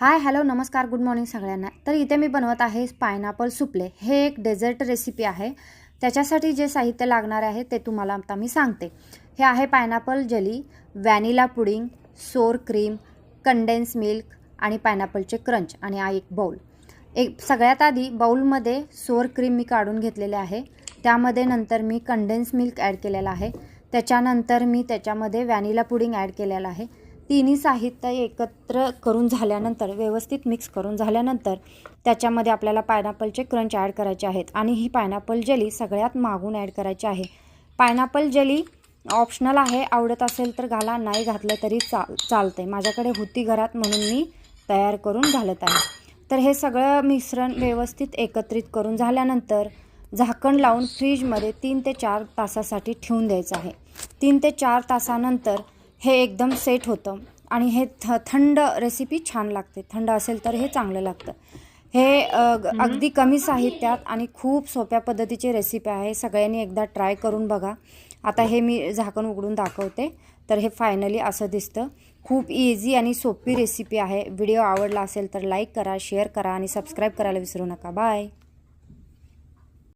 Hi hello नमस्कार good morning सगळ्यांना। तर इथे मी बनवत आहे पायनॅपल सुपले। हे एक डेझर्ट रेसिपी आहे। त्याच्यासाठी जे साहित्य लागणार आहे ते तुम्हाला आता मी सांगते। हे आहे पायनॅपल जेली, व्हॅनिला पुडिंग, सोर क्रीम, कंडेन्स मिल्क आणि पायनॅपलचे क्रंच आणि एक बाउल। सगळ्यात आधी बाउलमध्ये सोर क्रीम मी काढून घेतलेले आहे। त्यामध्ये नंतर मी कंडेन्स मिल्क ॲड केलेला आहे। त्याच्यानंतर मी त्याच्यामध्ये व्हॅनिला पुडिंग ॲड केलेला आहे। तिन्ही साहित्य एकत्र करून झाल्यानंतर व्यवस्थित मिक्स करून झाल्यानंतर त्याच्यामध्ये आपल्याला पायनॅपलचे क्रंच ॲड करायचे आहेत आणि ही पायनॅपल जेली सगळ्यात मागून ॲड करायची आहे। पायनॅपल जेली ऑप्शनल आहे, आवडत असेल तर घाला, नाही घातलं तरी चालते। माझ्याकडे होती घरात म्हणून मी तयार करून घालत आहे। तर हे सगळं मिश्रण व्यवस्थित एकत्रित करून झाल्यानंतर झाकण लावून फ्रीजमध्ये 3 ते 4 तासासाठी ठेवून द्यायचं आहे। 3 ते 4 तासानंतर हे एकदम सेट होतं आणि हे थंड रेसिपी छान लागते। थंड असेल तर हे चांगलं लागतं। हे अगदी कमी साहित्यात आणि खूप सोप्या पद्धतीची रेसिपी आहे। सगळ्यांनी एकदा ट्राय करून बघा। आता हे मी झाकण उघडून दाखवते। तर हे फायनली असं दिसतं। खूप इझी आणि सोपी रेसिपी आहे। व्हिडिओ आवडला असेल तर लाईक करा, शेअर करा आणि सबस्क्राईब करायला विसरू नका। बाय।